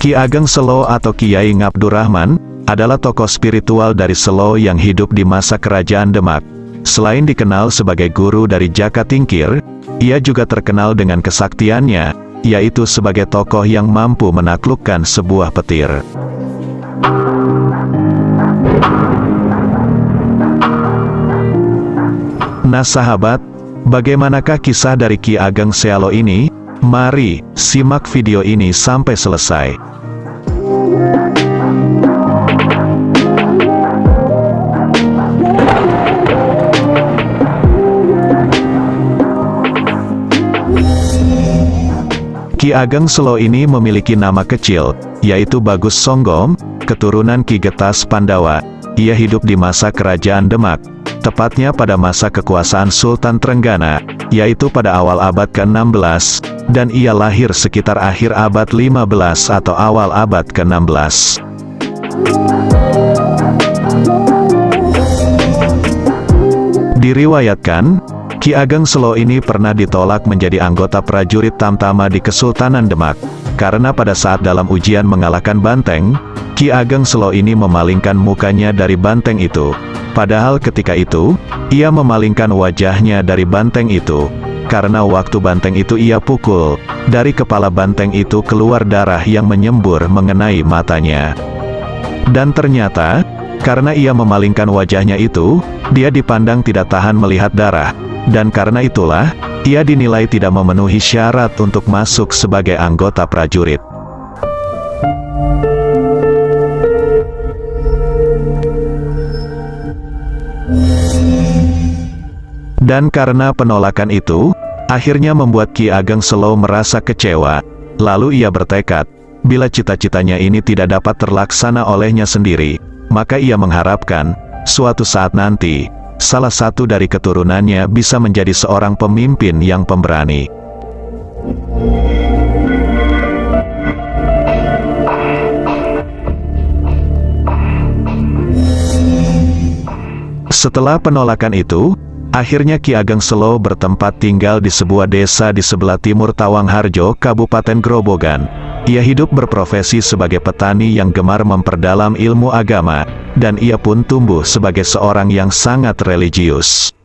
Ki Ageng Selo atau Kiai Ngabdurrahman adalah tokoh spiritual dari Selo yang hidup di masa Kerajaan Demak. Selain dikenal sebagai guru dari Jaka Tingkir, ia juga terkenal dengan kesaktiannya, yaitu sebagai tokoh yang mampu menaklukkan sebuah petir. Nah sahabat, bagaimanakah kisah dari Ki Ageng Selo ini? Mari, simak video ini sampai selesai. Ki Ageng Selo ini memiliki nama kecil, yaitu Bagus Songgom, keturunan Ki Getas Pandawa. Ia hidup di masa Kerajaan Demak, tepatnya pada masa kekuasaan Sultan Trenggana, yaitu pada awal abad ke-16, dan ia lahir sekitar akhir abad 15 atau awal abad ke-16. Diriwayatkan, Ki Ageng Selo ini pernah ditolak menjadi anggota prajurit Tamtama di Kesultanan Demak, karena pada saat dalam ujian mengalahkan banteng, Ki Ageng Selo ini memalingkan mukanya dari banteng itu. Padahal ketika itu, ia memalingkan wajahnya dari banteng itu. Karena waktu banteng itu ia pukul, dari kepala banteng itu keluar darah yang menyembur mengenai matanya. Dan ternyata, karena ia memalingkan wajahnya itu, dia dipandang tidak tahan melihat darah. Dan karena itulah, ia dinilai tidak memenuhi syarat untuk masuk sebagai anggota prajurit. Dan karena penolakan itu, akhirnya membuat Ki Ageng Selo merasa kecewa. Lalu ia bertekad, bila cita-citanya ini tidak dapat terlaksana olehnya sendiri, maka ia mengharapkan, suatu saat nanti, salah satu dari keturunannya bisa menjadi seorang pemimpin yang pemberani. Setelah penolakan itu, akhirnya Ki Ageng Selo bertempat tinggal di sebuah desa di sebelah timur Tawangharjo, Kabupaten Grobogan. Ia hidup berprofesi sebagai petani yang gemar memperdalam ilmu agama, dan ia pun tumbuh sebagai seorang yang sangat religius.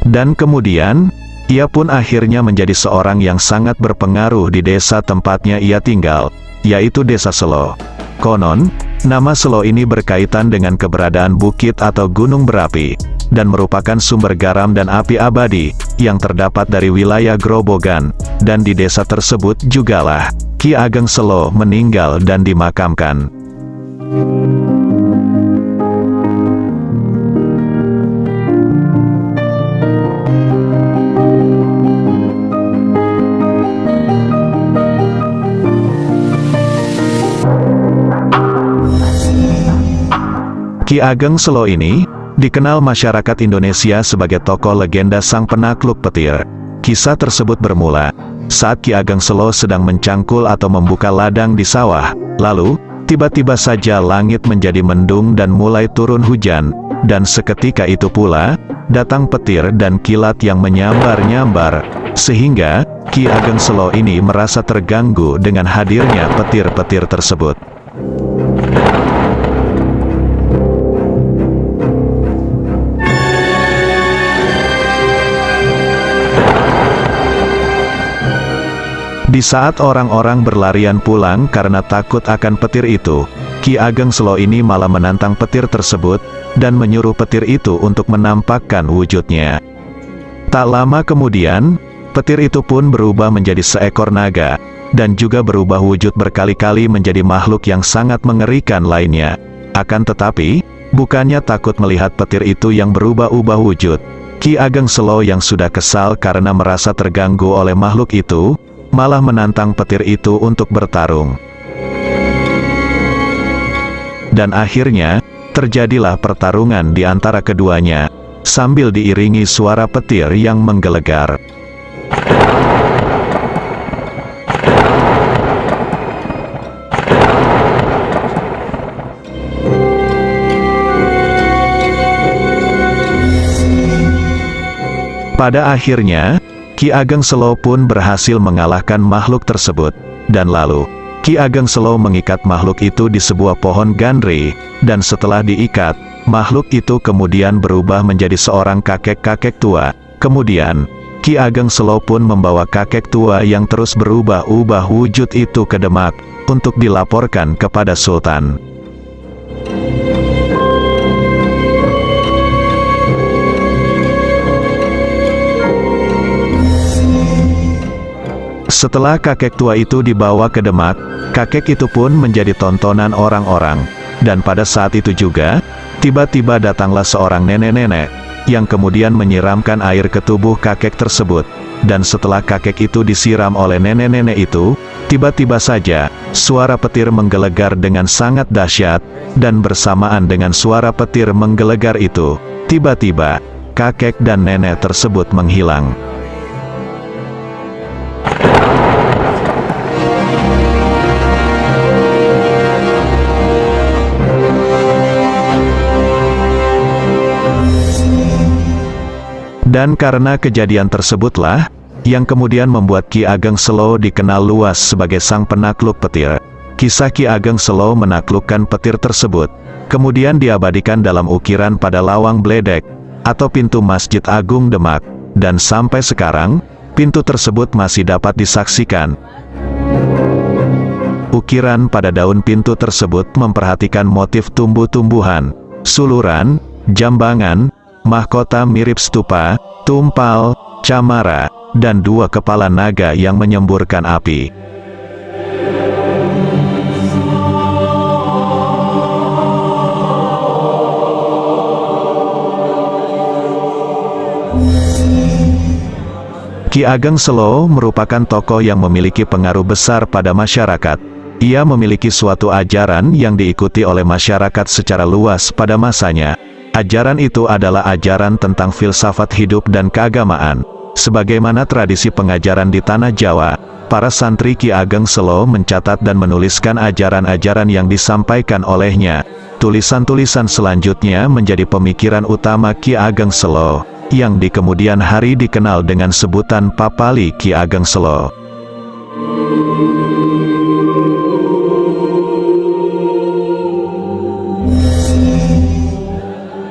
Dan kemudian, ia pun akhirnya menjadi seorang yang sangat berpengaruh di desa tempatnya ia tinggal, yaitu Desa Selo. Konon, nama Selo ini berkaitan dengan keberadaan bukit atau gunung berapi, dan merupakan sumber garam dan api abadi, yang terdapat dari wilayah Grobogan, dan di desa tersebut jugalah, Ki Ageng Selo meninggal dan dimakamkan. Ki Ageng Selo ini dikenal masyarakat Indonesia sebagai tokoh legenda sang penakluk petir. Kisah tersebut bermula saat Ki Ageng Selo sedang mencangkul atau membuka ladang di sawah. Lalu, tiba-tiba saja langit menjadi mendung dan mulai turun hujan, dan seketika itu pula, datang petir dan kilat yang menyambar-nyambar, sehingga Ki Ageng Selo ini merasa terganggu dengan hadirnya petir-petir tersebut. Di saat orang-orang berlarian pulang karena takut akan petir itu, Ki Ageng Selo ini malah menantang petir tersebut, dan menyuruh petir itu untuk menampakkan wujudnya. Tak lama kemudian, petir itu pun berubah menjadi seekor naga, dan juga berubah wujud berkali-kali menjadi makhluk yang sangat mengerikan lainnya. Akan tetapi, bukannya takut melihat petir itu yang berubah-ubah wujud, Ki Ageng Selo yang sudah kesal karena merasa terganggu oleh makhluk itu, malah menantang petir itu untuk bertarung. Dan akhirnya, terjadilah pertarungan di antara keduanya, sambil diiringi suara petir yang menggelegar. Pada akhirnya, Ki Ageng Selo pun berhasil mengalahkan makhluk tersebut. Dan lalu, Ki Ageng Selo mengikat makhluk itu di sebuah pohon gandri, dan setelah diikat, makhluk itu kemudian berubah menjadi seorang kakek-kakek tua. Kemudian, Ki Ageng Selo pun membawa kakek tua yang terus berubah-ubah wujud itu ke Demak, untuk dilaporkan kepada Sultan. Setelah kakek tua itu dibawa ke Demak, kakek itu pun menjadi tontonan orang-orang. Dan pada saat itu juga, tiba-tiba datanglah seorang nenek-nenek, yang kemudian menyiramkan air ke tubuh kakek tersebut. Dan setelah kakek itu disiram oleh nenek-nenek itu, tiba-tiba saja, suara petir menggelegar dengan sangat dahsyat, dan bersamaan dengan suara petir menggelegar itu, tiba-tiba, kakek dan nenek tersebut menghilang. Dan karena kejadian tersebutlah, yang kemudian membuat Ki Ageng Selo dikenal luas sebagai sang penakluk petir. Kisah Ki Ageng Selo menaklukkan petir tersebut, kemudian diabadikan dalam ukiran pada lawang bledek, atau pintu Masjid Agung Demak, dan sampai sekarang, pintu tersebut masih dapat disaksikan. Ukiran pada daun pintu tersebut memperhatikan motif tumbuh-tumbuhan, suluran, jambangan, mahkota mirip stupa, tumpal, camara, dan dua kepala naga yang menyemburkan api. Ki Ageng Selo merupakan tokoh yang memiliki pengaruh besar pada masyarakat. Ia memiliki suatu ajaran yang diikuti oleh masyarakat secara luas pada masanya. Ajaran itu adalah ajaran tentang filsafat hidup dan keagamaan. Sebagaimana tradisi pengajaran di tanah Jawa, para santri Ki Ageng Selo mencatat dan menuliskan ajaran-ajaran yang disampaikan olehnya. Tulisan-tulisan selanjutnya menjadi pemikiran utama Ki Ageng Selo, yang di kemudian hari dikenal dengan sebutan Papali Ki Ageng Selo.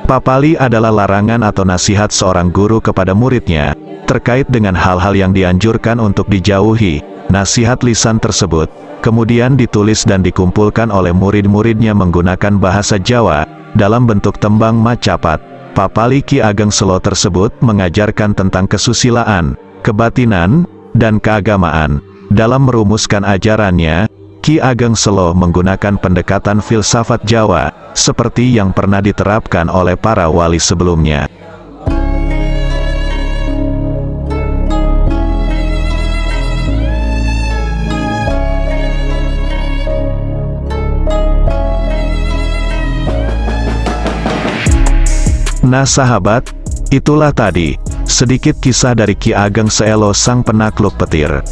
Papali adalah larangan atau nasihat seorang guru kepada muridnya, terkait dengan hal-hal yang dianjurkan untuk dijauhi. Nasihat lisan tersebut, kemudian ditulis dan dikumpulkan oleh murid-muridnya menggunakan bahasa Jawa, dalam bentuk tembang macapat. Papali Ki Ageng Selo tersebut mengajarkan tentang kesusilaan, kebatinan, dan keagamaan. Dalam merumuskan ajarannya, Ki Ageng Selo menggunakan pendekatan filsafat Jawa, seperti yang pernah diterapkan oleh para wali sebelumnya. Nah sahabat, itulah tadi, sedikit kisah dari Ki Ageng Selo sang penakluk petir.